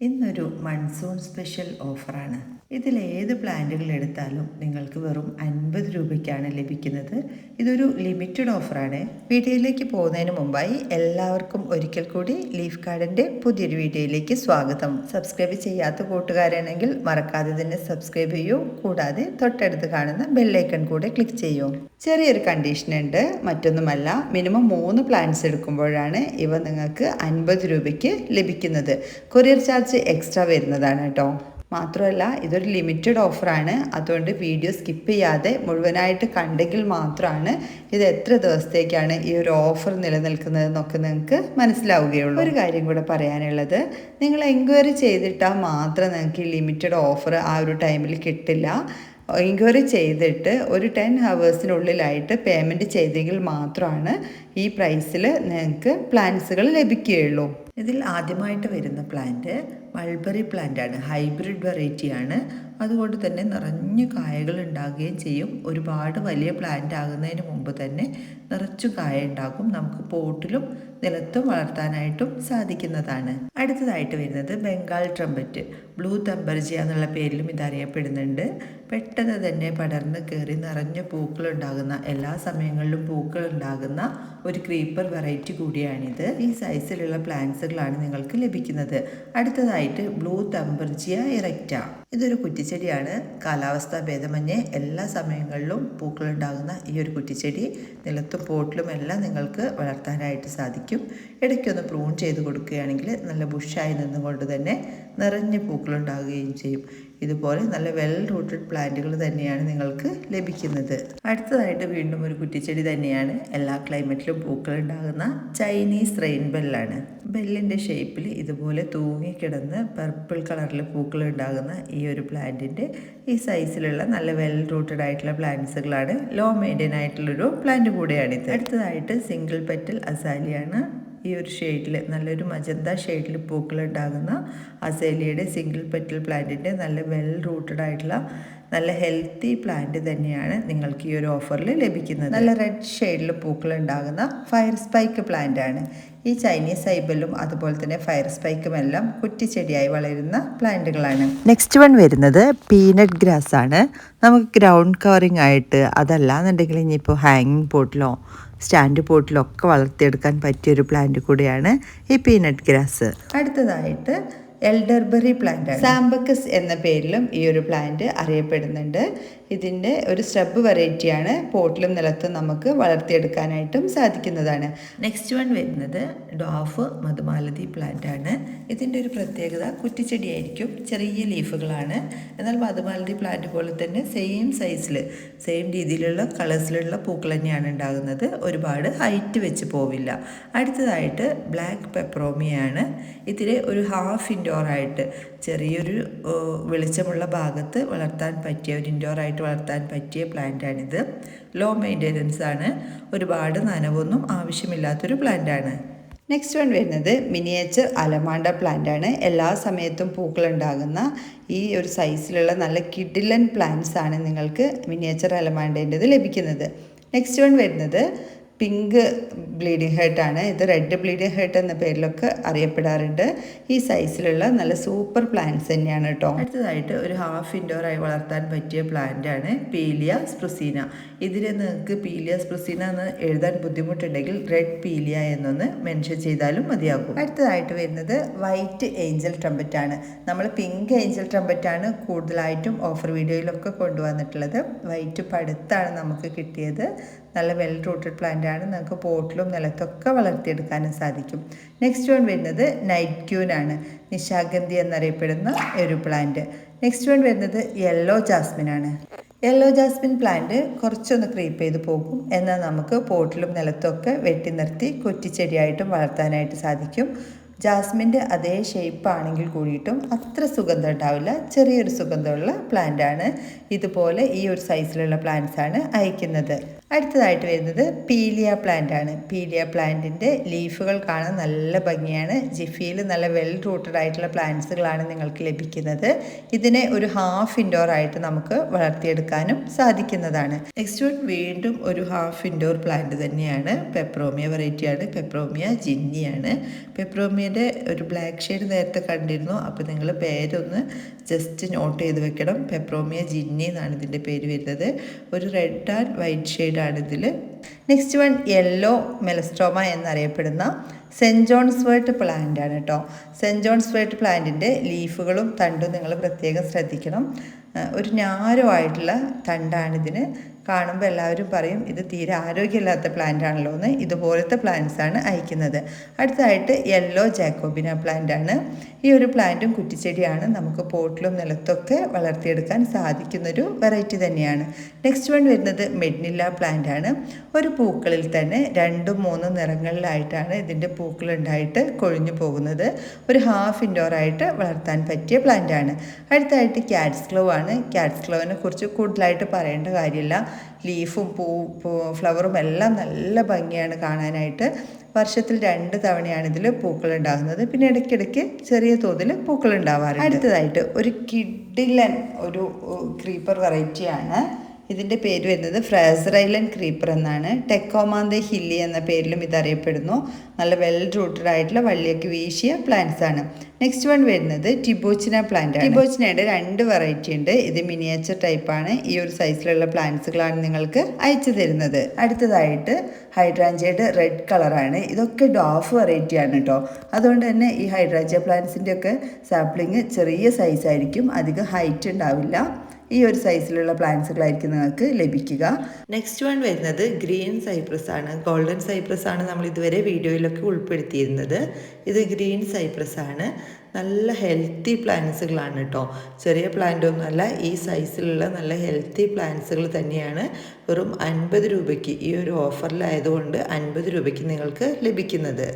ഇന്നൊരു monsoon special ഓഫറാണ്. ഇതിലേത് പ്ലാന്റുകൾ എടുത്താലും നിങ്ങൾക്ക് വെറും 50 രൂപയ്ക്കാണ് ലഭിക്കുന്നത്. ഇതൊരു ലിമിറ്റഡ് ഓഫറാണ്. വീഡിയോയിലേക്ക് പോകുന്നതിന് മുമ്പായി എല്ലാവർക്കും ഒരിക്കൽ കൂടി ലീഫ് ഗാർഡൻ്റെ പുതിയൊരു വീഡിയോയിലേക്ക് സ്വാഗതം. സബ്സ്ക്രൈബ് ചെയ്യാത്ത കൂട്ടുകാരാണെങ്കിൽ മറക്കാതെ തന്നെ സബ്സ്ക്രൈബ് ചെയ്യൂ. കൂടാതെ തൊട്ടടുത്ത് കാണുന്ന ബെല്ലൈക്കൺ കൂടെ ക്ലിക്ക് ചെയ്യൂ. ചെറിയൊരു കണ്ടീഷൻ ഉണ്ട്. മറ്റൊന്നുമല്ല, മിനിമം 3 പ്ലാന്റ്സ് എടുക്കുമ്പോഴാണ് ഇവ നിങ്ങൾക്ക് 50 രൂപയ്ക്ക് ലഭിക്കുന്നത്. കൊറിയർ ചാർജ് എക്സ്ട്രാ വരുന്നതാണ് കേട്ടോ. മാത്രമല്ല, ഇതൊരു ലിമിറ്റഡ് ഓഫറാണ്. അതുകൊണ്ട് വീഡിയോ സ്കിപ്പ് ചെയ്യാതെ മുഴുവനായിട്ട് കണ്ടെങ്കിൽ മാത്രമാണ് ഇത് എത്ര ദിവസത്തേക്കാണ് ഈ ഒരു ഓഫർ നിലനിൽക്കുന്നതെന്നൊക്കെ നിങ്ങൾക്ക് മനസ്സിലാവുകയുള്ളൂ. ഒരു കാര്യം കൂടെ പറയാനുള്ളത്, നിങ്ങൾ എൻക്വയറി ചെയ്തിട്ടാൽ മാത്രം നിങ്ങൾക്ക് ഈ ലിമിറ്റഡ് ഓഫർ ആ ഒരു ടൈമിൽ കിട്ടില്ല. എൻക്വയറി ചെയ്തിട്ട് ഒരു 10 ഹവേഴ്സിനുള്ളിലായിട്ട് പേയ്മെൻറ്റ് ചെയ്തെങ്കിൽ മാത്രമാണ് ഈ പ്രൈസിൽ നിങ്ങൾക്ക് പ്ലാന്റ്സുകൾ ലഭിക്കുകയുള്ളൂ. ഇതിൽ ആദ്യമായിട്ട് വരുന്ന പ്ലാന്റ് മൾബറി പ്ലാന്റാണ്. ഹൈബ്രിഡ് വെറൈറ്റിയാണ്. അതുകൊണ്ട് തന്നെ നിറഞ്ഞു കായകൾ ഉണ്ടാകുകയും ചെയ്യും. ഒരുപാട് വലിയ പ്ലാന്റ് ആകുന്നതിന് മുമ്പ് തന്നെ നിറച്ചു കായ ഉണ്ടാകും. നമുക്ക് പോട്ടിലും നിലത്തും വളർത്താനായിട്ടും സാധിക്കുന്നതാണ്. അടുത്തതായിട്ട് വരുന്നത് ബംഗാൾ ട്രംപറ്റ്. ബ്ലൂ തമ്പർജിയ എന്നുള്ള പേരിലും ഇതറിയപ്പെടുന്നുണ്ട്. പെട്ടെന്ന് തന്നെ പടർന്ന് കയറി നിറഞ്ഞ പൂക്കൾ ഉണ്ടാകുന്ന, എല്ലാ സമയങ്ങളിലും പൂക്കൾ ഉണ്ടാകുന്ന ഒരു ക്രീപ്പർ വെറൈറ്റി കൂടിയാണിത്. ഈ സൈസിലുള്ള പ്ലാന്റ്സുകളാണ് നിങ്ങൾക്ക് ലഭിക്കുന്നത്. അടുത്തതായിട്ട് ബ്ലൂ തമ്പർജിയ ഇറക്റ്റ. ഇതൊരു കുറ്റിച്ചെടിയാണ്. കാലാവസ്ഥാ ഭേദമന്യേ എല്ലാ സമയങ്ങളിലും പൂക്കളുണ്ടാകുന്ന ഈ ഒരു കുറ്റിച്ചെടി നിലത്തും പോട്ടിലും എല്ലാം നിങ്ങൾക്ക് വളർത്താനായിട്ട് സാധിക്കും. ഇടയ്ക്കൊന്ന് പ്രൂൺ ചെയ്ത് കൊടുക്കുകയാണെങ്കിൽ നല്ല ബുഷായി നിന്നുകൊണ്ട് തന്നെ നിറഞ്ഞ പൂക്കളുണ്ടാകുകയും ചെയ്യും. ഇതുപോലെ നല്ല വെൽ റൂട്ടഡ് പ്ലാന്റുകൾ തന്നെയാണ് നിങ്ങൾക്ക് ലഭിക്കുന്നത്. അടുത്തതായിട്ട് വീണ്ടും ഒരു കുറ്റിച്ചെടി തന്നെയാണ്. എല്ലാ ക്ലൈമറ്റിലും പൂക്കൾ ഉണ്ടാകുന്ന ചൈനീസ് റെയിൻ ബെല്ലാണ്. ബെല്ലിൻ്റെ ഷേപ്പിൽ ഇതുപോലെ തൂങ്ങിക്കിടന്ന് പർപ്പിൾ കളറിൽ പൂക്കൾ ഉണ്ടാകുന്ന ഈ ഒരു പ്ലാന്റിൻ്റെ ഈ സൈസിലുള്ള നല്ല വെൽ റൂട്ടഡ് ആയിട്ടുള്ള പ്ലാന്റ്സുകളാണ്. ലോ മെയിൻറ്റെയിൻ ആയിട്ടുള്ളൊരു പ്ലാന്റ് കൂടെയാണിത്. അടുത്തതായിട്ട് സിംഗിൾ പെറ്റൽ അസാലിയാണ്. ഈ ഒരു ഷെയ്ഡിൽ, നല്ലൊരു മജന്ത ഷെയ്ഡിൽ പൂക്കൾ ഉണ്ടാകുന്ന അസേലിയയുടെ സിംഗിൾ പെറ്റൽ പ്ലാന്റിൻ്റെ നല്ല വെൽ റൂട്ടഡ് ആയിട്ടുള്ള നല്ല ഹെൽത്തി പ്ലാന്റ് തന്നെയാണ് നിങ്ങൾക്ക് ഈ ഒരു ഓഫറിൽ ലഭിക്കുന്നത്. നല്ല റെഡ് ഷെയ്ഡിൽ പൂക്കൾ ഉണ്ടാകുന്ന ഫയർ സ്പൈക്ക് പ്ലാന്റ് ആണ്. ഈ ചൈനീസ് ഐബലും അതുപോലെ തന്നെ ഫയർ സ്പൈക്കും എല്ലാം കുറ്റിച്ചെടിയായി വളരുന്ന പ്ലാന്റുകളാണ്. നെക്സ്റ്റ് വൺ വരുന്നത് പീനട്ട് ഗ്രാസ് ആണ്. നമുക്ക് ഗ്രൗണ്ട് കവറിങ് ആയിട്ട്, അതല്ലാന്നുണ്ടെങ്കിൽ ഇനിയിപ്പോൾ ഹാങ്ങിങ് പോട്ടിലോ സ്റ്റാൻഡ് പോട്ടിലോ ഒക്കെ വളർത്തിയെടുക്കാൻ പറ്റിയൊരു പ്ലാന്റ് കൂടിയാണ് ഈ പീനട്ട് ഗ്രാസ്. അടുത്തതായിട്ട് എൽഡർബെറി പ്ലാന്റ് ആണ്. സാമ്പക്കസ് എന്ന പേരിലും ഈ ഒരു പ്ലാന്റ് അറിയപ്പെടുന്നുണ്ട്. ഇതിൻ്റെ ഒരു സ്റ്റബ് വെറൈറ്റിയാണ്. പോട്ടിലും നിലത്തും നമുക്ക് വളർത്തിയെടുക്കാനായിട്ടും സാധിക്കുന്നതാണ്. നെക്സ്റ്റ് വൺ വരുന്നത് ഡോഫ് മധുമാലതി പ്ലാന്റ് ആണ്. ഇതിൻ്റെ ഒരു പ്രത്യേകത, കുറ്റിച്ചെടിയായിരിക്കും, ചെറിയ ലീഫുകളാണ്. എന്നാൽ മധുമാലതി പ്ലാന്റ് പോലെ തന്നെ സെയിം സൈസിൽ സെയിം രീതിയിലുള്ള കളേഴ്സിലുള്ള പൂക്കൾ തന്നെയാണ് ഉണ്ടാകുന്നത്. ഒരുപാട് ഹൈറ്റ് വെച്ച് പോവില്ല. അടുത്തതായിട്ട് ബ്ലാക്ക് പെപ്പറോമിയാണ്. ഇതിൽ ഒരു ഹാഫ് ഇൻഡോറായിട്ട് ചെറിയൊരു വെളിച്ചമുള്ള ഭാഗത്ത് വളർത്താൻ പറ്റിയ, ഒരു ഇൻഡോറായിട്ട് വളർത്താൻ പറ്റിയ പ്ലാന്റാണിത്. ലോ മെയിൻ്റെനൻസ് ആണ്. ഒരുപാട് നനവൊന്നും ആവശ്യമില്ലാത്തൊരു പ്ലാന്റാണ്. നെക്സ്റ്റ് വൺ വരുന്നത് മിനിയേച്ചർ അലമാണ്ട പ്ലാന്റ് ആണ്. എല്ലാ സമയത്തും പൂക്കൾ ഉണ്ടാകുന്ന ഈ ഒരു സൈസിലുള്ള നല്ല കിഡിലൻ പ്ലാന്റ്സ് ആണ് നിങ്ങൾക്ക് മിനിയേച്ചർ അലമാണ്ടേൻ്റെത് ലഭിക്കുന്നത്. നെക്സ്റ്റ് വൺ വരുന്നത് പിങ്ക് ബ്ലീഡിംഗ് ഹേർട്ട് ആണ്. ഇത് റെഡ് ബ്ലീഡിംഗ് ഹേർട്ട് എന്ന പേരിലൊക്കെ അറിയപ്പെടാറുണ്ട്. ഈ സൈസിലുള്ള നല്ല സൂപ്പർ പ്ലാന്റ്സ് തന്നെയാണ് കേട്ടോ. അടുത്തതായിട്ട് ഒരു ഹാഫ് ഇൻഡോറായി വളർത്താൻ പറ്റിയ പ്ലാന്റ് ആണ് പീലിയ സ്പ്രുസീന. ഇതിൽ നിങ്ങൾക്ക് പീലിയ സ്പ്രുസീന എന്ന് എഴുതാൻ ബുദ്ധിമുട്ടുണ്ടെങ്കിൽ റെഡ് പീലിയ എന്നൊന്ന് മെൻഷൻ ചെയ്താലും മതിയാകും. അടുത്തതായിട്ട് വരുന്നത് വൈറ്റ് ഏഞ്ചൽ ട്രംപറ്റ് ആണ്. നമ്മൾ പിങ്ക് ഏഞ്ചൽ ട്രംപറ്റ് ആണ് കൂടുതലായിട്ടും ഓഫർ വീഡിയോയിലൊക്കെ കൊണ്ടുവന്നിട്ടുള്ളത്. വൈറ്റ് പടുത്താണ് നമുക്ക് കിട്ടിയത്. നല്ല വെൽ റൂട്ടഡ് പ്ലാന്റ് ആണ്. നമുക്ക് പോട്ടിലും നിലത്തൊക്കെ വളർത്തിയെടുക്കാനും സാധിക്കും. നെക്സ്റ്റ് വൺ വരുന്നത് നൈറ്റ് ക്യൂൻ ആണ്. നിശാഗന്ധി എന്നറിയപ്പെടുന്ന ഒരു പ്ലാന്റ്. നെക്സ്റ്റ് വൺ വരുന്നത് യെല്ലോ ജാസ്മിൻ ആണ്. യെല്ലോ ജാസ്മിൻ പ്ലാന്റ് കുറച്ചൊന്ന് ക്രീപ്പ് ചെയ്ത് പോകും. എന്നാൽ നമുക്ക് പോട്ടിലും നിലത്തൊക്കെ വെട്ടി നിർത്തി കുറ്റിച്ചെടിയായിട്ടും വളർത്താനായിട്ട് സാധിക്കും. ജാസ്മിൻ്റെ അതേ ഷേപ്പ് ആണെങ്കിൽ കൂടിയിട്ടും അത്ര സുഗന്ധം ഉണ്ടാവില്ല. ചെറിയൊരു സുഗന്ധമുള്ള പ്ലാന്റ് ആണ്. ഇതുപോലെ ഈ ഒരു സൈസിലുള്ള പ്ലാന്റ്സ് ആണ് അയക്കുന്നത്. അടുത്തതായിട്ട് വരുന്നത് പീലിയ പ്ലാന്റ് ആണ്. പീലിയ പ്ലാന്റിൻ്റെ ലീഫുകൾ കാണാൻ നല്ല ഭംഗിയാണ്. ജിഫിയിൽ നല്ല വെൽ റൂട്ടഡ് ആയിട്ടുള്ള പ്ലാന്റ്സുകളാണ് നിങ്ങൾക്ക് ലഭിക്കുന്നത്. ഇതിനെ ഒരു ഹാഫ് ഇൻഡോർ ആയിട്ട് നമുക്ക് വളർത്തിയെടുക്കാനും സാധിക്കുന്നതാണ്. നെക്സ്റ്റ് വൺ വീണ്ടും ഒരു ഹാഫ് ഇൻഡോർ പ്ലാന്റ് തന്നെയാണ്. പെപ്രോമിയ വെറൈറ്റിയാണ്. പെപ്രോമിയ ജിന്നിയാണ്. പെപ്രോമിയയുടെ ഒരു ബ്ലാക്ക് ഷെയ്ഡ് നേരത്തെ കണ്ടിരുന്നു. അപ്പോൾ നിങ്ങൾ പേരൊന്ന് ജസ്റ്റ് നോട്ട് ചെയ്ത് വെക്കണം. പെപ്രോമിയ ജിന്നി എന്നാണ് ഇതിൻ്റെ പേര് വരുന്നത്. ഒരു റെഡ് ആൻഡ് വൈറ്റ് ഷെയ്ഡാണിതിൽ. നെക്സ്റ്റ് വൺ യെല്ലോ മെലസ്ട്രോമ എന്നറിയപ്പെടുന്ന സെൻറ്റ് ജോൺസ് വേർട്ട് പ്ലാന്റ് ആണ് കേട്ടോ. സെൻറ്റ് ജോൺസ് വേർട്ട് പ്ലാന്റിൻ്റെ ലീഫുകളും തണ്ടും നിങ്ങൾ പ്രത്യേകം ശ്രദ്ധിക്കണം. ഒരു ഞാരുമായിട്ടുള്ള തണ്ടാണിതിന്. കാണുമ്പോൾ എല്ലാവരും പറയും ഇത് തീരെ ആരോഗ്യമില്ലാത്ത പ്ലാന്റ് ആണല്ലോ എന്ന്. ഇതുപോലത്തെ പ്ലാന്റ്സാണ് അയക്കുന്നത്. അടുത്തതായിട്ട് യെല്ലോ ജാക്കോബിന പ്ലാന്റ് ആണ്. ഈ ഒരു പ്ലാന്റും കുറ്റിച്ചെടിയാണ്. നമുക്ക് പോട്ടിലും നിലത്തൊക്കെ വളർത്തിയെടുക്കാൻ സാധിക്കുന്നൊരു വെറൈറ്റി തന്നെയാണ്. നെക്സ്റ്റ് വൺ വരുന്നത് മെഡ്നില്ല പ്ലാന്റ് ആണ്. ഒരു പൂക്കളിൽ തന്നെ 2-3 നിറങ്ങളിലായിട്ടാണ് ഇതിൻ്റെ പൂക്കളുണ്ടായിട്ട് കൊഴിഞ്ഞു പോകുന്നത്. ഒരു ഹാഫ് ഇൻഡോർ ആയിട്ട് വളർത്താൻ പറ്റിയ പ്ലാന്റ് ആണ്. അടുത്തായിട്ട് ക്യാറ്റ്സ് ക്ലൗ ആണ്. ക്യാറ്റ്സ് ക്ലൗവിനെ കുറിച്ച് കൂടുതലായിട്ട് പറയേണ്ട കാര്യമില്ല. ലീഫും ഫ്ലവറും എല്ലാം നല്ല ഭംഗിയാണ് കാണാനായിട്ട്. വർഷത്തിൽ 2 തവണയാണ് ഇതിൽ പൂക്കൾ ഉണ്ടാകുന്നത്. പിന്നെ ഇടയ്ക്കിടയ്ക്ക് ചെറിയ തോതിൽ പൂക്കൾ ഉണ്ടാവാറുണ്ട്. അടുത്തതായിട്ട് ഒരു കിഡിലൻ ഒരു ക്രീപ്പർ വെറൈറ്റിയാണ്. ഇതിൻ്റെ പേര് വരുന്നത് ഫ്രേസർ ഐലൻഡ് ക്രീപ്പർ എന്നാണ്. ടെക്കോമാന്തെ ഹില്ലി എന്ന പേരിലും ഇതറിയപ്പെടുന്നു. നല്ല വെൽ റൂട്ടഡ് ആയിട്ടുള്ള വള്ളിയൊക്കെ വീശിയ പ്ലാന്റ്സ് ആണ്. നെക്സ്റ്റ് വൺ വരുന്നത് ടിബോച്ചിന പ്ലാന്റ് ആണ്. ടിബോച്ചിനയുടെ 2 വെറൈറ്റി ഉണ്ട്. ഇത് മിനിയേച്ചർ ടൈപ്പാണ്. ഈ ഒരു സൈസിലുള്ള പ്ലാന്റ്സുകളാണ് നിങ്ങൾക്ക് അയച്ചു തരുന്നത്. അടുത്തതായിട്ട് ഹൈഡ്രാഞ്ചിയയുടെ റെഡ് കളറാണ്. ഇതൊക്കെ ഡോഫ് വെറൈറ്റി ആണ് കേട്ടോ. അതുകൊണ്ട് തന്നെ ഈ ഹൈഡ്രാഞ്ചിയ പ്ലാന്റ്സിൻ്റെ ഒക്കെ സാപ്ലിങ് ചെറിയ സൈസായിരിക്കും. അധികം ഹൈറ്റ് ഉണ്ടാവില്ല. ഈ ഒരു സൈസിലുള്ള പ്ലാന്റ്സുകളായിരിക്കും നിങ്ങൾക്ക് ലഭിക്കുക. നെക്സ്റ്റ് വൺ വരുന്നത് ഗ്രീൻ സൈപ്രസ് ആണ്. ഗോൾഡൻ സൈപ്രസ് ആണ് നമ്മൾ ഇതുവരെ വീഡിയോയിലൊക്കെ ഉൾപ്പെടുത്തിയിരുന്നത്. ഇത് ഗ്രീൻ സൈപ്രസ് ആണ്. നല്ല ഹെൽത്തി പ്ലാന്റ്സുകളാണ് കേട്ടോ. ചെറിയ പ്ലാന്റ് ഒന്നുമല്ല. ഈ സൈസിലുള്ള നല്ല ഹെൽത്തി പ്ലാന്റ്സുകൾ തന്നെയാണ് വെറും 50 രൂപയ്ക്ക് ഈ ഒരു ഓഫറിലായതുകൊണ്ട് 50 രൂപയ്ക്ക് നിങ്ങൾക്ക് ലഭിക്കുന്നത്.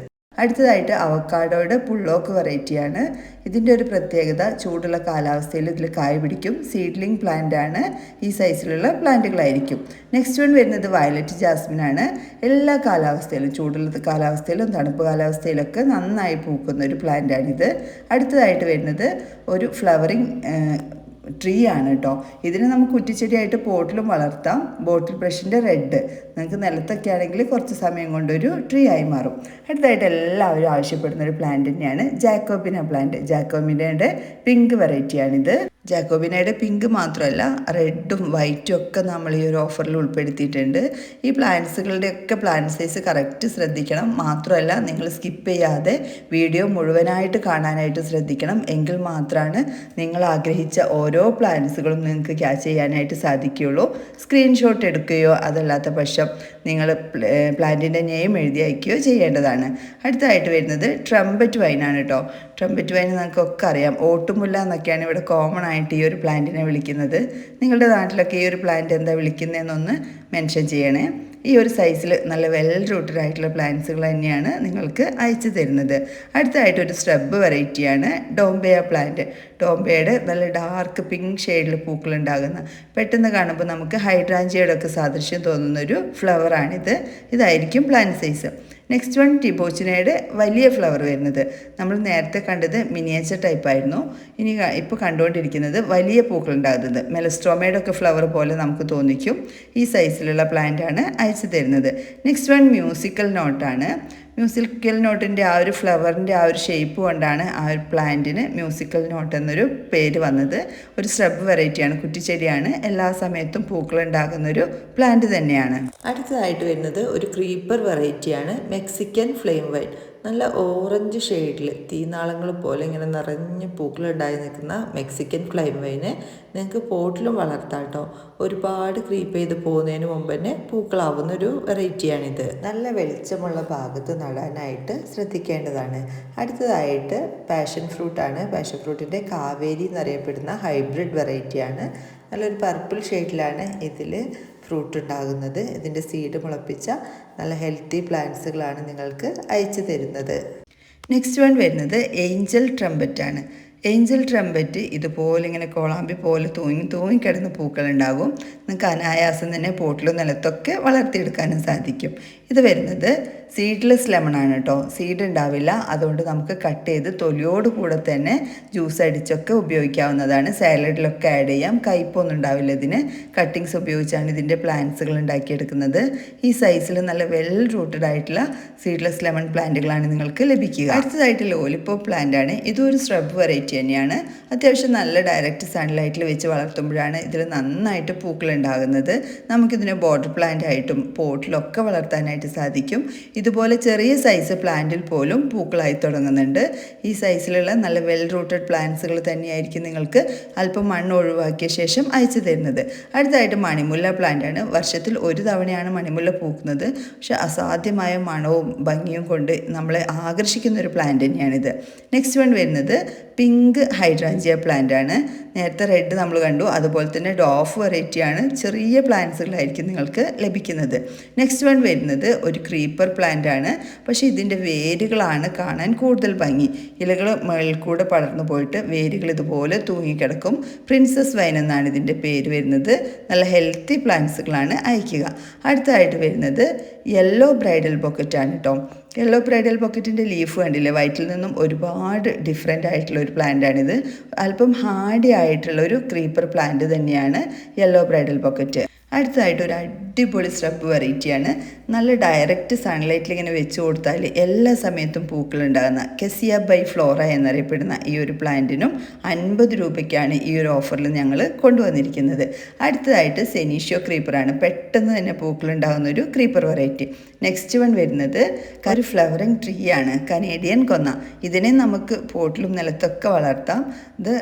അടുത്തതായിട്ട് അവക്കാഡോയുടെ പുള്ളോക്ക് വെറൈറ്റിയാണ്. ഇതിൻ്റെ ഒരു പ്രത്യേകത ചൂടുള്ള കാലാവസ്ഥയിൽ ഇതിൽ കായ പിടിക്കും. സീഡ്ലിംഗ് പ്ലാന്റ് ആണ്. ഈ സൈസിലുള്ള പ്ലാന്റുകളായിരിക്കും. നെക്സ്റ്റ് വൺ വരുന്നത് വയലറ്റ് ജാസ്മിൻ ആണ്. എല്ലാ കാലാവസ്ഥയിലും ചൂടുള്ള കാലാവസ്ഥയിലും തണുപ്പ് കാലാവസ്ഥയിലൊക്കെ നന്നായി പൂക്കുന്ന ഒരു പ്ലാന്റാണിത്. അടുത്തതായിട്ട് വരുന്നത് ഒരു ഫ്ലവറിങ് ട്രീ ആണ് കേട്ടോ. ഇതിനെ നമുക്ക് കുറ്റിച്ചെടിയായിട്ട് പോട്ടിലും വളർത്താം. ബോട്ടിൽ ബ്രഷിൻ്റെ റെഡ് നിങ്ങൾക്ക് നിലത്തൊക്കെ ആണെങ്കിൽ കുറച്ച് സമയം കൊണ്ടൊരു ട്രീ ആയി മാറും. അടുത്തതായിട്ട് എല്ലാവരും ആവശ്യപ്പെടുന്ന ഒരു പ്ലാന്റ് തന്നെയാണ് ജാക്കോബിന പ്ലാന്റ്. ജാക്കോബിനയുടെ പിങ്ക് വെറൈറ്റിയാണിത്. ജാക്കോബിനയുടെ പിങ്ക് മാത്രമല്ല റെഡും വൈറ്റും ഒക്കെ നമ്മൾ ഈ ഒരു ഓഫറിൽ ഉൾപ്പെടുത്തിയിട്ടുണ്ട്. ഈ പ്ലാന്റ്സുകളുടെയൊക്കെ പ്ലാന്റ് സൈസ് കറക്റ്റ് ശ്രദ്ധിക്കണം. മാത്രമല്ല നിങ്ങൾ സ്കിപ്പ് ചെയ്യാതെ വീഡിയോ മുഴുവനായിട്ട് കാണാനായിട്ട് ശ്രദ്ധിക്കണം. എങ്കിൽ മാത്രമാണ് നിങ്ങൾ ആഗ്രഹിച്ച ഓരോ പ്ലാന്റ്സുകളും നിങ്ങൾക്ക് ക്യാച്ച് ചെയ്യാനായിട്ട് സാധിക്കുകയുള്ളൂ. സ്ക്രീൻഷോട്ട് എടുക്കുകയോ അതല്ലാത്ത പക്ഷം നിങ്ങൾ പ്ലാന്റിൻ്റെ നെയിം എഴുതി അയക്കുകയോ ചെയ്യേണ്ടതാണ്. അടുത്തതായിട്ട് വരുന്നത് ട്രംപറ്റ് വൈനാണ് കേട്ടോ. ട്രംപറ്റ് വൈൻ നമുക്കൊക്കെ അറിയാം. ഓട്ടുമുല്ല എന്നൊക്കെയാണ് ഇവിടെ കോമൺ ആയിട്ട് ഈ ഒരു പ്ലാന്റിനെ വിളിക്കുന്നത്. നിങ്ങളുടെ നാട്ടിലൊക്കെ ഈ ഒരു പ്ലാന്റ് എന്താ വിളിക്കുന്നതെന്നൊന്ന് മെൻഷൻ ചെയ്യണേ. ഈ ഒരു സൈസിൽ നല്ല വെൽ റൂട്ടഡ് ആയിട്ടുള്ള പ്ലാന്റ്സുകൾ തന്നെയാണ് നിങ്ങൾക്ക് അയച്ചു തരുന്നത്. അടുത്തതായിട്ടൊരു സ്ട്രബ് വെറൈറ്റിയാണ് ഡോംബെയ പ്ലാന്റ്. ഡോംബെയുടെ നല്ല ഡാർക്ക് പിങ്ക് ഷെയ്ഡിൽ പൂക്കളുണ്ടാകുന്ന, പെട്ടെന്ന് കാണുമ്പോൾ നമുക്ക് ഹൈഡ്രാഞ്ചിയയുടെ ഒക്കെ സാദൃശ്യം തോന്നുന്നൊരു ഫ്ലവറാണിത്. ഇതായിരിക്കും പ്ലാന്റ് സൈസ്. നെക്സ്റ്റ് വൺ ടിബോച്ചിനയുടെ വലിയ ഫ്ലവർ വരുന്നത്. നമ്മൾ നേരത്തെ കണ്ടത് മിനിയേച്ചർ ടൈപ്പായിരുന്നു. ഇനി ഇപ്പോൾ കണ്ടുകൊണ്ടിരിക്കുന്നത് വലിയ പൂക്കൾ ഉണ്ടാകുന്നത്. മെലസ്ട്രോമയുടെ ഒക്കെ ഫ്ലവർ പോലെ നമുക്ക് തോന്നിക്കും. ഈ സൈസിലുള്ള പ്ലാന്റാണ് അയച്ചു തരുന്നത്. നെക്സ്റ്റ് വൺ മ്യൂസിക്കൽ നോട്ടാണ്. മ്യൂസിക്കൽ നോട്ടിൻ്റെ ആ ഒരു ഫ്ലവറിൻ്റെ ആ ഒരു ഷേപ്പ് കൊണ്ടാണ് ആ ഒരു പ്ലാന്റിന് മ്യൂസിക്കൽ നോട്ട് എന്നൊരു പേര് വന്നത്. ഒരു സ്ട്രബ് വെറൈറ്റിയാണ്. കുറ്റിച്ചെടിയാണ്. എല്ലാ സമയത്തും പൂക്കളുണ്ടാകുന്നൊരു പ്ലാന്റ് തന്നെയാണ്. അടുത്തതായിട്ട് വരുന്നത് ഒരു ക്രീപ്പർ വെറൈറ്റിയാണ്. Mexican flame wine. നല്ല ഓറഞ്ച് ഷെയ്ഡിൽ തീനാളങ്ങൾ പോലെ ഇങ്ങനെ നിറഞ്ഞ് പൂക്കളുണ്ടായി നിൽക്കുന്ന മെക്സിക്കൻ ഫ്ലെയിം വൈന് നിങ്ങൾക്ക് പോട്ടിലും വളർത്താം കേട്ടോ. ഒരുപാട് ക്രീപ്പ് ചെയ്ത് പോകുന്നതിന് മുമ്പ് തന്നെ പൂക്കളാവുന്നൊരു വെറൈറ്റിയാണിത്. നല്ല വെളിച്ചമുള്ള ഭാഗത്ത് നടാനായിട്ട് ശ്രദ്ധിക്കേണ്ടതാണ്. അടുത്തതായിട്ട് പാഷൻ ഫ്രൂട്ടാണ്. പാഷൻ ഫ്രൂട്ടിൻ്റെ കാവേരി എന്നറിയപ്പെടുന്ന ഹൈബ്രിഡ് വെറൈറ്റിയാണ്. നല്ലൊരു പർപ്പിൾ ഷെയ്ഡിലാണ് ഇതിൽ ഫ്രൂട്ട് ഉണ്ടാകുന്നത്. ഇതിൻ്റെ സീഡ് മുളപ്പിച്ച നല്ല ഹെൽത്തി പ്ലാന്റ്സുകളാണ് നിങ്ങൾക്ക് അയച്ചു തരുന്നത്. നെക്സ്റ്റ് വൺ വരുന്നത് ഏഞ്ചൽ ട്രംപറ്റ് ആണ്. ഏഞ്ചൽ ട്രംപറ്റ് ഇതുപോലെ ഇങ്ങനെ കോളാമ്പി പോലെ തൂങ്ങിക്കിടന്ന പൂക്കളുണ്ടാകും. നിങ്ങൾക്ക് അനായാസം തന്നെ പോട്ടിലും നിലത്തൊക്കെ വളർത്തിയെടുക്കാനും സാധിക്കും. ഇത് വരുന്നത് സീഡ്ലെസ് ലെമണാണ് കേട്ടോ. സീഡ് ഉണ്ടാവില്ല, അതുകൊണ്ട് നമുക്ക് കട്ട് ചെയ്ത് തൊലിയോട് കൂടെ തന്നെ ജ്യൂസ് അടിച്ചൊക്കെ ഉപയോഗിക്കാവുന്നതാണ്. സാലഡിലൊക്കെ ആഡ് ചെയ്യാം. കയ്പൊന്നും ഉണ്ടാവില്ല ഇതിന്. കട്ടിങ്സ് ഉപയോഗിച്ചാണ് ഇതിൻ്റെ പ്ലാന്റ്സുകൾ ഉണ്ടാക്കിയെടുക്കുന്നത്. ഈ സൈസിൽ നല്ല വെൽ റൂട്ടഡ് ആയിട്ടുള്ള സീഡ്ലെസ് ലെമൺ പ്ലാന്റുകളാണ് നിങ്ങൾക്ക് ലഭിക്കുക. അടുത്തതായിട്ട് ലോലിപോപ്പ് പ്ലാന്റ് ആണ്. ഇതൊരു സ്hrub വെറൈറ്റി തന്നെയാണ്. അത്യാവശ്യം നല്ല ഡയറക്റ്റ് സൺലൈറ്റിൽ വെച്ച് വളർത്തുമ്പോഴാണ് ഇതിൽ നന്നായിട്ട് പൂക്കൾ ഉണ്ടാകുന്നത്. നമുക്കിതിനെ ബോർഡർ പ്ലാന്റ് ആയിട്ടും പോട്ടിലൊക്കെ വളർത്താനായിട്ട് സാധിക്കും. ഇതുപോലെ ചെറിയ സൈസ് പ്ലാന്റിൽ പോലും പൂക്കളായി തുടങ്ങുന്നുണ്ട്. ഈ സൈസിലുള്ള നല്ല വെൽ റൂട്ടഡ് പ്ലാന്റ്സുകൾ തന്നെയായിരിക്കും നിങ്ങൾക്ക് അല്പം മണ്ണ് ഒഴിവാക്കിയ ശേഷം അയച്ചു തരുന്നത്. അടുത്തതായിട്ട് മണിമുല്ല പ്ലാന്റ് ആണ്. വർഷത്തിൽ ഒരു തവണയാണ് മണിമുല്ല പൂക്കുന്നത്. പക്ഷെ അസാധ്യമായ മണവും ഭംഗിയും കൊണ്ട് നമ്മളെ ആകർഷിക്കുന്ന ഒരു പ്ലാന്റ് തന്നെയാണിത്. നെക്സ്റ്റ് വൺ വരുന്നത് പിങ്ക് ഹൈഡ്രാഞ്ചിയ പ്ലാന്റ് ആണ്. നേരത്തെ റെഡ് നമ്മൾ കണ്ടു, അതുപോലെ തന്നെ ഡോഫ് വെറൈറ്റിയാണ്. ചെറിയ പ്ലാന്റ്സുകളായിരിക്കും നിങ്ങൾക്ക് ലഭിക്കുന്നത്. നെക്സ്റ്റ് വൺ വരുന്നത് ഒരു ക്രീപ്പർ പ്ലാന്റ് ആണ്. പക്ഷേ ഇതിൻ്റെ വേരുകളാണ് കാണാൻ കൂടുതൽ ഭംഗി. ഇലകൾ മുകളിൽ കൂടെ പടർന്നു പോയിട്ട് വേരുകൾ ഇതുപോലെ തൂങ്ങിക്കിടക്കും. പ്രിൻസസ് വൈൻ എന്നാണ് ഇതിൻ്റെ പേര് വരുന്നത്. നല്ല ഹെൽത്തി പ്ലാന്റ്സുകളാണ് അയക്കുക. അടുത്തതായിട്ട് വരുന്നത് യെല്ലോ ബ്രൈഡൽ ബൊക്കറ്റ് ആണ് കേട്ടോ. യെല്ലോ ബ്രൈഡൽ ബൊക്കറ്റിൻ്റെ ലീഫ് കണ്ടില്ലേ, വൈറ്റിൽ നിന്നും ഒരുപാട് ഡിഫറെൻ്റ് ആയിട്ടുള്ള ഒരു പ്ലാന്റാണിത്. അല്പം ഹാർഡി ആയിട്ടുള്ള ഒരു ക്രീപ്പർ പ്ലാന്റ് തന്നെയാണ് യെല്ലോ ബ്രൈഡൽ ബൊക്കറ്റ്. അടുത്തതായിട്ട് ഒരു അടിപൊളി സ്hrub വെറൈറ്റിയാണ്. നല്ല ഡയറക്റ്റ് സൺലൈറ്റിൽ ഇങ്ങനെ വെച്ച് കൊടുത്താൽ എല്ലാ സമയത്തും പൂക്കളുണ്ടാകുന്ന കെസിയ ബൈ ഫ്ലോറ എന്നറിയപ്പെടുന്ന ഈ ഒരു പ്ലാന്റിനും 50 രൂപയ്ക്കാണ് ഈ ഒരു ഓഫറിൽ ഞങ്ങൾ കൊണ്ടുവന്നിരിക്കുന്നത്. അടുത്തതായിട്ട് സെനീഷ്യോ ക്രീപ്പറാണ്. പെട്ടെന്ന് തന്നെ പൂക്കളുണ്ടാകുന്ന ഒരു ക്രീപ്പർ വെറൈറ്റി. നെക്സ്റ്റ് വൺ വരുന്നത് ഒരു ഫ്ലവറിങ് ട്രീ ആണ്, കനേഡിയൻ കൊന്ന. ഇതിനെ നമുക്ക് പോട്ടിലും നിലത്തൊക്കെ വളർത്താം. ഇത്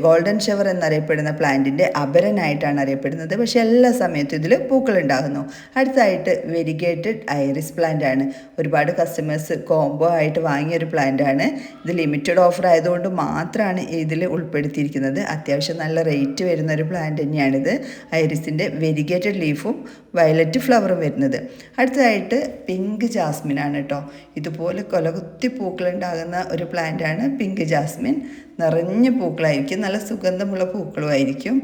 ഗോൾഡൻ ഷവർ എന്നറിയപ്പെടുന്ന പ്ലാന്റിൻ്റെ അപരനായിട്ടാണ് അറിയപ്പെടുന്നത്. പക്ഷേ എല്ലാ സമയത്തും ഇതിൽ പൂക്കളുണ്ടാകുന്നു. അടുത്തതായിട്ട് വെരിഗേറ്റഡ് ഐറിസ് പ്ലാന്റ് ആണ്. ഒരുപാട് കസ്റ്റമേഴ്സ് കോംബോ ആയിട്ട് വാങ്ങിയൊരു പ്ലാന്റ് ആണ്. ഇത് ലിമിറ്റഡ് ഓഫർ ആയതുകൊണ്ട് മാത്രമാണ് ഇതിൽ ഉൾപ്പെടുത്തിയിരിക്കുന്നത്. അത്യാവശ്യം നല്ല റേറ്റ് വരുന്ന ഒരു പ്ലാന്റ് തന്നെയാണിത്. ഐറിസിൻ്റെ വെരിഗേറ്റഡ് ലീഫും വയലറ്റ് ഫ്ലവറും വരുന്നത്. അടുത്തതായിട്ട് പിങ്ക് ജാസ്മിൻ ആണ് കേട്ടോ. ഇതുപോലെ കൊലകുത്തി പൂക്കളുണ്ടാകുന്ന ഒരു പ്ലാന്റാണ് പിങ്ക് ജാസ്മിൻ. നിറഞ്ഞ പൂക്കളായിരിക്കും, നല്ല സുഗന്ധമുള്ള പൂക്കളുമായിരിക്കും.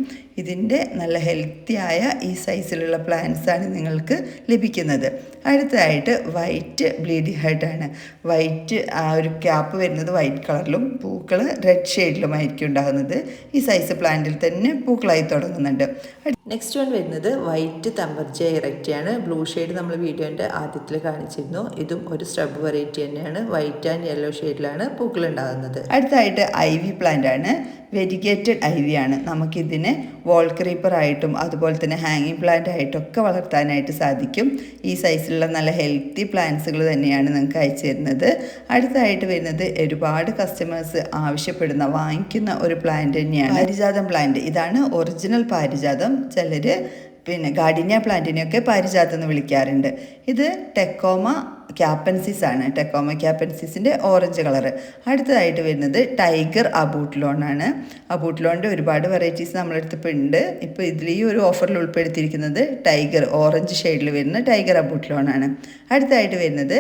ഇതിൻ്റെ നല്ല ഹെൽത്തിയായ ഈ സൈസിലുള്ള പ്ലാന്റ്സാണ് നിങ്ങൾക്ക് ലഭിക്കുന്നത്. അടുത്തതായിട്ട് വൈറ്റ് ബ്ലീഡിംഗ് ഹെർട്ടാണ്. വൈറ്റ് ആ ഒരു ക്യാപ്പ് വരുന്നത് വൈറ്റ് കളറിലും പൂക്കൾ റെഡ് ഷെയ്ഡിലുമായിരിക്കും ഉണ്ടാകുന്നത്. ഈ സൈസ് പ്ലാന്റിൽ തന്നെ പൂക്കളായി തുടങ്ങുന്നുണ്ട്. നെക്സ്റ്റ് വൺ വരുന്നത് വൈറ്റ് തമ്പർജിയ ഇറക്റ്റിയാണ്. ബ്ലൂ ഷെയ്ഡ് നമ്മൾ വീഡിയോൻ്റെ ആദ്യത്തിൽ കാണിച്ചിരുന്നു. ഇതും ഒരു സ്hrub വെറൈറ്റി തന്നെയാണ്. വൈറ്റ് ആൻഡ് യെല്ലോ ഷെയ്ഡിലാണ് പൂക്കൾ ഉണ്ടാകുന്നത്. അടുത്തായിട്ട് ഐവി പ്ലാന്റ് ആണ്. വെരിഗേറ്റഡ് ഐവി ആണ്. നമുക്കിതിനെ വോൾ ക്രീപ്പർ ആയിട്ടും അതുപോലെ തന്നെ ഹാങ്ങിങ് പ്ലാന്റ് ആയിട്ടൊക്കെ വളർത്താനായിട്ട് സാധിക്കും. ഈ സൈസിലുള്ള നല്ല ഹെൽത്തി പ്ലാന്റ്സുകൾ തന്നെയാണ് നിങ്ങൾക്ക് അയച്ചു തരുന്നത്. അടുത്തായിട്ട് വരുന്നത് ഒരുപാട് കസ്റ്റമേഴ്സ് ആവശ്യപ്പെടുന്ന വാങ്ങിക്കുന്ന ഒരു പ്ലാന്റ് തന്നെയാണ് പാരിജാതം പ്ലാന്റ്. ഇതാണ് ഒറിജിനൽ പാരിജാതം. ചിലർ ഗാർഡിനിയ പ്ലാന്റിനെയൊക്കെ പാരിജാതം എന്ന് വിളിക്കാറുണ്ട്. ഇത് ടെക്കോമ ക്യാപ്പൻസിസ് ആണ്. ടെക്കോമ ക്യാപ്പൻസിസിൻ്റെ ഓറഞ്ച് കളറ്. അടുത്തതായിട്ട് വരുന്നത് ടൈഗർ അബൂട്ട്ലോൺ ആണ്. അബൂട്ട്ലോണിൻ്റെ ഒരുപാട് വെറൈറ്റീസ് നമ്മളെടുത്തിപ്പോൾ ഉണ്ട്. ഇപ്പോൾ ഇതിൽ ഈ ഒരു ഓഫറിൽ ഉൾപ്പെടുത്തിയിരിക്കുന്നത് ടൈഗർ ഓറഞ്ച് ഷെയ്ഡിൽ വരുന്ന ടൈഗർ അബൂട്ട്ലോൺ ആണ്. അടുത്തായിട്ട് വരുന്നത്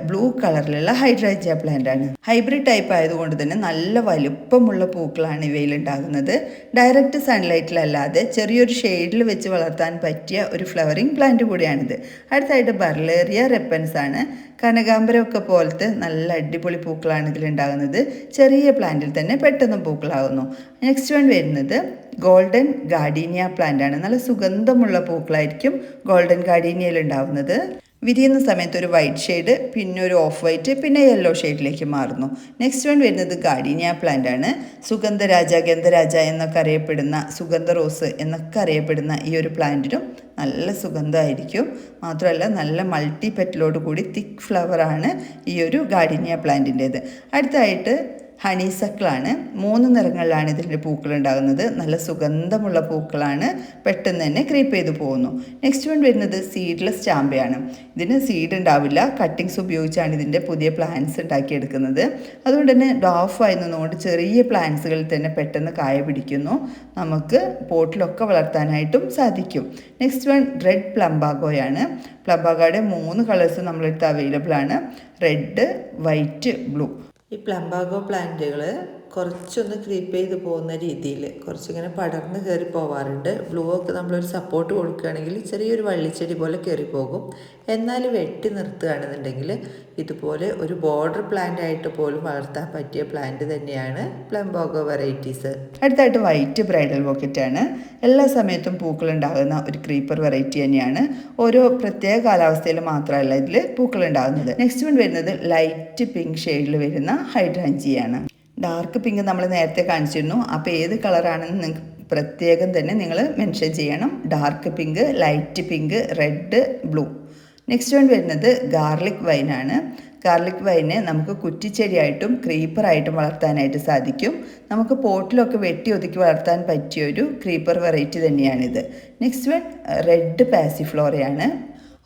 ബ്ലൂ കളറിലുള്ള ഹൈഡ്രാഞ്ചിയ പ്ലാന്റ് ആണ്. ഹൈബ്രിഡ് ടൈപ്പ് ആയതുകൊണ്ട് തന്നെ നല്ല വലുപ്പമുള്ള പൂക്കളാണ് ഇവയിൽ ഉണ്ടാകുന്നത്. ഡയറക്റ്റ് സൺലൈറ്റിലല്ലാതെ ചെറിയൊരു ഷെയ്ഡിൽ വെച്ച് വളർത്താൻ പറ്റിയ ഒരു ഫ്ലവറിങ് പ്ലാന്റ് കൂടിയാണിത്. അടുത്തായിട്ട് ബർലേറിയ റെപ്പൻസ് ആണ്. കനകാംബരമൊക്കെ പോലത്തെ നല്ല അടിപൊളി പൂക്കളാണ് ഇതിലുണ്ടാകുന്നത്. ചെറിയ പ്ലാന്റിൽ തന്നെ പെട്ടെന്ന് പൂക്കളാകുന്നു. നെക്സ്റ്റ് വൺ വരുന്നത് ഗോൾഡൻ ഗാർഡീനിയ പ്ലാന്റ് ആണ്. നല്ല സുഗന്ധമുള്ള പൂക്കളായിരിക്കും ഗോൾഡൻ ഗാർഡീനിയയിൽ ഉണ്ടാകുന്നത്. വിരിയുന്ന സമയത്ത് ഒരു വൈറ്റ് ഷെയ്ഡ്, പിന്നെ ഒരു ഓഫ് വൈറ്റ്, പിന്നെ യെല്ലോ ഷെയ്ഡിലേക്ക് മാറുന്നു. നെക്സ്റ്റ് വൺ വരുന്നത് ഗാർഡീനിയ പ്ലാന്റ് ആണ്. സുഗന്ധരാജ, ഗന്ധരാജ എന്നൊക്കെ അറിയപ്പെടുന്ന, സുഗന്ധ റോസ് എന്നൊക്കെ അറിയപ്പെടുന്ന ഈ ഒരു പ്ലാന്റിനും നല്ല സുഗന്ധമായിരിക്കും. മാത്രമല്ല നല്ല മൾട്ടി പെറ്റലോട് കൂടി തിക്ക് ഫ്ലവറാണ് ഈ ഒരു ഗാർഡീനിയ പ്ലാന്റിൻ്റേത്. അടുത്തായിട്ട് ഹണിസക്കിളാണ്. 3 നിറങ്ങളിലാണ് ഇതിൻ്റെ പൂക്കൾ ഉണ്ടാകുന്നത്. നല്ല സുഗന്ധമുള്ള പൂക്കളാണ്, പെട്ടെന്ന് തന്നെ ക്രീപ്പ് ചെയ്ത് പോകുന്നു. നെക്സ്റ്റ് വൺ വരുന്നത് സീഡ്ലെസ് ചാമ്പയാണ്. ഇതിന് സീഡ് ഉണ്ടാവില്ല, കട്ടിങ്സ് ഉപയോഗിച്ചാണ് ഇതിൻ്റെ പുതിയ പ്ലാന്റ്സ് ഉണ്ടാക്കിയെടുക്കുന്നത്. അതുകൊണ്ട് തന്നെ ഡോഫായി നിന്നുകൊണ്ട് ചെറിയ പ്ലാന്റ്സുകളിൽ തന്നെ പെട്ടെന്ന് കായ പിടിക്കുന്നു. നമുക്ക് പോട്ടിലൊക്കെ വളർത്താനായിട്ടും സാധിക്കും. നെക്സ്റ്റ് വൺ റെഡ് പ്ലംബാഗോയാണ്. പ്ലംബാഗോയുടെ 3 കളേഴ്സ് നമ്മളെടുത്ത് അവൈലബിൾ ആണ്. Red, white, blue. ഈ പ്ലംബാഗോ പ്ലാന്റുകൾ കുറച്ചൊന്ന് ക്രീപ്പ് ചെയ്ത് പോകുന്ന രീതിയിൽ കുറച്ചിങ്ങനെ പടർന്ന് കയറി പോവാറുണ്ട്. ബ്ലൂ ഒക്കെ നമ്മളൊരു സപ്പോർട്ട് കൊടുക്കുകയാണെങ്കിൽ ചെറിയൊരു വള്ളിച്ചെടി പോലെ കയറി പോകും. എന്നാൽ വെട്ടി നിർത്തുകയാണെന്നുണ്ടെങ്കിൽ ഇതുപോലെ ഒരു ബോർഡർ പ്ലാന്റ് ആയിട്ട് പോലും വളർത്താൻ പറ്റിയ പ്ലാന്റ് തന്നെയാണ് പ്ലംബോഗോ വെറൈറ്റീസ്. അടുത്തായിട്ട് വൈറ്റ് ബ്രൈഡൽ ബൊക്കറ്റാണ്. എല്ലാ സമയത്തും പൂക്കളുണ്ടാകുന്ന ഒരു ക്രീപ്പർ വെറൈറ്റി തന്നെയാണ്. ഓരോ പ്രത്യേക കാലാവസ്ഥയിൽ മാത്രമല്ല ഇതിൽ പൂക്കളുണ്ടാകുന്നത്. നെക്സ്റ്റ് വൺ വരുന്നത് ലൈറ്റ് പിങ്ക് ഷെയ്ഡിൽ വരുന്ന ഹൈഡ്രാഞ്ചിയാണ്. ഡാർക്ക് പിങ്ക് നമ്മൾ നേരത്തെ കാണിച്ചിരുന്നു. അപ്പോൾ ഏത് കളറാണെന്ന് നിങ്ങൾക്ക് പ്രത്യേകം തന്നെ നിങ്ങൾ മെൻഷൻ ചെയ്യണം. Dark pink, light pink, red, blue. Next one വരുന്നത് ഗാർലിക് വൈനാണ്. ഗാർലിക് വൈനെ നമുക്ക് കുറ്റിച്ചെടിയായിട്ടും ക്രീപ്പറായിട്ടും വളർത്താനായിട്ട് സാധിക്കും. നമുക്ക് പോട്ടിലൊക്കെ വെട്ടി ഒതുക്കി വളർത്താൻ പറ്റിയൊരു ക്രീപ്പർ വെറൈറ്റി തന്നെയാണിത്. നെക്സ്റ്റ് വൺ റെഡ് പാസിഫ്ലോറയാണ്.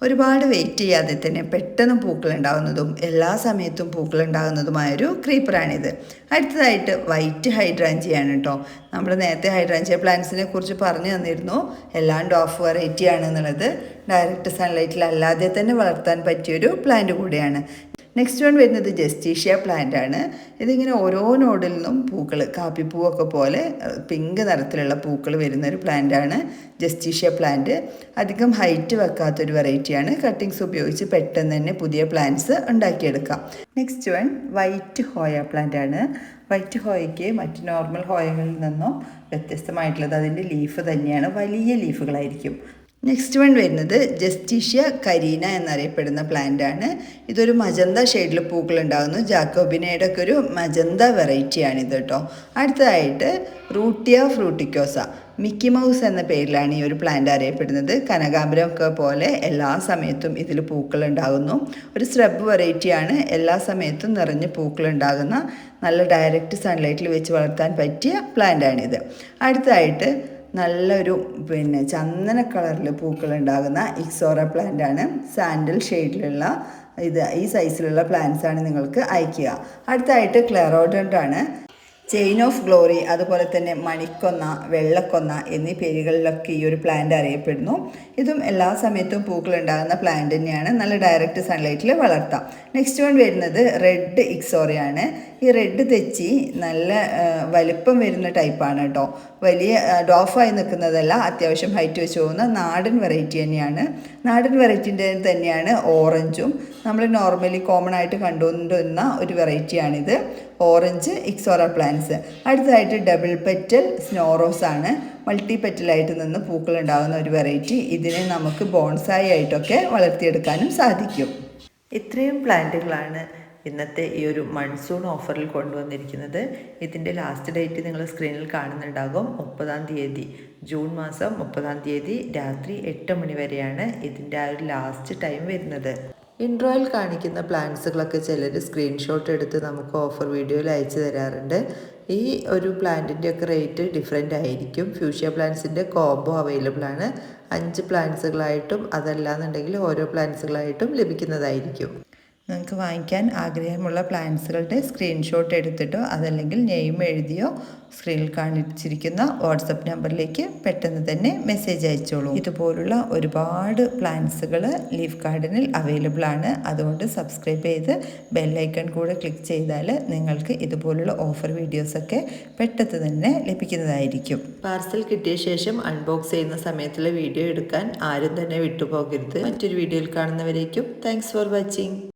ഒരുപാട് വെയിറ്റ് ചെയ്യാതെ തന്നെ പെട്ടെന്ന് പൂക്കളുണ്ടാകുന്നതും എല്ലാ സമയത്തും പൂക്കളുണ്ടാകുന്നതുമായൊരു ക്രീപ്പറാണിത്. അടുത്തതായിട്ട് വൈറ്റ് ഹൈഡ്രാഞ്ചിയാണ് കേട്ടോ. നമ്മൾ നേരത്തെ ഹൈഡ്രാഞ്ചിയ പ്ലാന്റ്സിനെ കുറിച്ച് പറഞ്ഞു തന്നിരുന്നു. എല്ലാം ഡോഫ് വെറൈറ്റി ആണെന്നുള്ളത്. ഡയറക്റ്റ് സൺലൈറ്റിൽ അല്ലാതെ തന്നെ വളർത്താൻ പറ്റിയൊരു പ്ലാന്റ് കൂടിയാണ്. നെക്സ്റ്റ് വൺ വരുന്നത് ജസ്റ്റീഷ്യ പ്ലാന്റ് ആണ്. ഇതിങ്ങനെ ഓരോ നോഡിൽ നിന്നും പൂക്കൾ, കാപ്പിപ്പൂവൊക്കെ പോലെ പിങ്ക് നിറത്തിലുള്ള പൂക്കൾ വരുന്നൊരു പ്ലാന്റാണ് ജസ്റ്റീഷ്യ പ്ലാന്റ്. അധികം ഹൈറ്റ് വെക്കാത്തൊരു വെറൈറ്റിയാണ്. കട്ടിങ്സ് ഉപയോഗിച്ച് പെട്ടെന്ന് തന്നെ പുതിയ പ്ലാന്റ്സ് ഉണ്ടാക്കിയെടുക്കാം. Next one white Hoya plant ആണ്. വൈറ്റ് ഹോയയ്ക്ക് മറ്റ് നോർമൽ ഹോയകളിൽ നിന്നും വ്യത്യസ്തമായിട്ടുള്ളത് അതിൻ്റെ ലീഫ് തന്നെയാണ്. വലിയ ലീഫുകളായിരിക്കും. നെക്സ്റ്റ് വൺ വരുന്നത് ജസ്റ്റീഷ്യ കരീന എന്നറിയപ്പെടുന്ന പ്ലാന്റ് ആണ്. ഇതൊരു മജന്ത ഷെയ്ഡിൽ പൂക്കളുണ്ടാകുന്നു. ജാക്കോബിനയുടെ ഒക്കെ ഒരു മജന്ത വെറൈറ്റിയാണിത് കേട്ടോ. അടുത്തതായിട്ട് റൂട്ടിയ ഫ്രൂട്ടിക്കോസ, മിക്കി മൗസ് എന്ന പേരിലാണ് ഈ ഒരു പ്ലാന്റ് അറിയപ്പെടുന്നത്. കനകാംബരം ഒക്കെ പോലെ എല്ലാ സമയത്തും ഇതിൽ പൂക്കളുണ്ടാകുന്നു. ഒരു സ്രബ് വെറൈറ്റിയാണ്. എല്ലാ സമയത്തും നിറഞ്ഞ് പൂക്കളുണ്ടാകുന്ന നല്ല ഡയറക്റ്റ് സൺലൈറ്റിൽ വെച്ച് വളർത്താൻ പറ്റിയ പ്ലാന്റാണിത്. അടുത്തതായിട്ട് നല്ലൊരു ചന്ദന കളറിൽ പൂക്കളുണ്ടാകുന്ന ഇക്സോറ പ്ലാന്റ് ആണ്. സാൻഡൽ ഷെയ്ഡിലുള്ള ഈ സൈസിലുള്ള പ്ലാന്റ്സാണ് നിങ്ങൾക്ക് അയക്കുക. അടുത്തായിട്ട് ക്ലെറോഡൻഡ് ആണ്. ചെയിൻ ഓഫ് ഗ്ലോറി, അതുപോലെ തന്നെ മണിക്കൊന്ന, വെള്ളക്കൊന്ന എന്നീ പേരുകളിലൊക്കെ ഈ ഒരു പ്ലാന്റ് അറിയപ്പെടുന്നു. ഇതും എല്ലാ സമയത്തും പൂക്കളുണ്ടാകുന്ന പ്ലാന്റ് തന്നെയാണ്. നല്ല ഡയറക്റ്റ് സൺലൈറ്റിൽ വളർത്താം. നെക്സ്റ്റ് വൺ വരുന്നത് റെഡ് ഇക്സോറയാണ്. ഈ റെഡ് തെച്ചി നല്ല വലിപ്പം വരുന്ന ടൈപ്പാണ് കേട്ടോ. വലിയ ഡോഫായി നിൽക്കുന്നതല്ല, അത്യാവശ്യം ഹൈറ്റ് വെച്ച് പോകുന്ന നാടൻ വെറൈറ്റി തന്നെയാണ്. നാടൻ വെറൈറ്റിൻ്റെ തന്നെയാണ് ഓറഞ്ചും. നമ്മൾ നോർമലി കോമൺ ആയിട്ട് കണ്ടുകൊണ്ടിരുന്ന ഒരു വെറൈറ്റിയാണിത്, ഓറഞ്ച് ഇക്സോറ പ്ലാന്റ്സ്. അടുത്തതായിട്ട് ഡബിൾ പെറ്റൽ സ്നോറോസ് ആണ്. മൾട്ടി പെറ്റലായിട്ട് നിന്ന് പൂക്കളുണ്ടാകുന്ന ഒരു വെറൈറ്റി. ഇതിനെ നമുക്ക് ബോൺസായി ആയിട്ടൊക്കെ വളർത്തിയെടുക്കാനും സാധിക്കും. ഇത്രയും പ്ലാന്റുകളാണ് ഇന്നത്തെ ഈ ഒരു മൺസൂൺ ഓഫറിൽ കൊണ്ടുവന്നിരിക്കുന്നത്. ഇതിൻ്റെ ലാസ്റ്റ് ഡേറ്റ് നിങ്ങൾ സ്ക്രീനിൽ കാണുന്നുണ്ടാകും. 30-ാം തീയതി, ജൂൺ മാസം 30-ാം തീയതി രാത്രി 8 മണി വരെയാണ് ഇതിൻ്റെ ആ ഒരു ലാസ്റ്റ് ടൈം വരുന്നത്. ഇൻട്രോയിൽ കാണിക്കുന്ന പ്ലാന്റ്സുകളൊക്കെ ചിലർ സ്ക്രീൻഷോട്ട് എടുത്ത് നമുക്ക് ഓഫർ വീഡിയോയിൽ അയച്ചു തരാറുണ്ട്. ഈ ഒരു പ്ലാന്റിൻ്റെ ഒക്കെ റേറ്റ് ഡിഫറെൻ്റ് ആയിരിക്കും. ഫ്യൂഷ്യ പ്ലാന്റ്സിൻ്റെ കോംബോ അവൈലബിൾ ആണ്. 5 പ്ലാന്റ്സുകളായിട്ടും അതല്ലാന്നുണ്ടെങ്കിൽ ഓരോ പ്ലാന്റ്സുകളായിട്ടും ലഭിക്കുന്നതായിരിക്കും. നിങ്ങൾക്ക് വാങ്ങിക്കാൻ ആഗ്രഹമുള്ള പ്ലാന്റ്സുകളുടെ സ്ക്രീൻഷോട്ട് എടുത്തിട്ടോ അതല്ലെങ്കിൽ നെയിം എഴുതിയോ സ്ക്രീനിൽ കാണിച്ചിരിക്കുന്ന വാട്സപ്പ് നമ്പറിലേക്ക് പെട്ടെന്ന് തന്നെ മെസ്സേജ് അയച്ചോളൂ. ഇതുപോലുള്ള ഒരുപാട് പ്ലാന്റ്സുകൾ ലീഫ് ഗാർഡനിൽ അവൈലബിൾ ആണ്. അതുകൊണ്ട് സബ്സ്ക്രൈബ് ചെയ്ത് ബെല്ലൈക്കൺ കൂടെ ക്ലിക്ക് ചെയ്താൽ നിങ്ങൾക്ക് ഇതുപോലുള്ള ഓഫർ വീഡിയോസൊക്കെ പെട്ടെന്ന് തന്നെ ലഭിക്കുന്നതായിരിക്കും. പാർസൽ കിട്ടിയ ശേഷം അൺബോക്സ് ചെയ്യുന്ന സമയത്തുള്ള വീഡിയോ എടുക്കാൻ ആരും തന്നെ വിട്ടുപോകരുത്. മറ്റൊരു വീഡിയോയിൽ കാണുന്നവരേക്കും താങ്ക്സ് ഫോർ വാച്ചിങ്.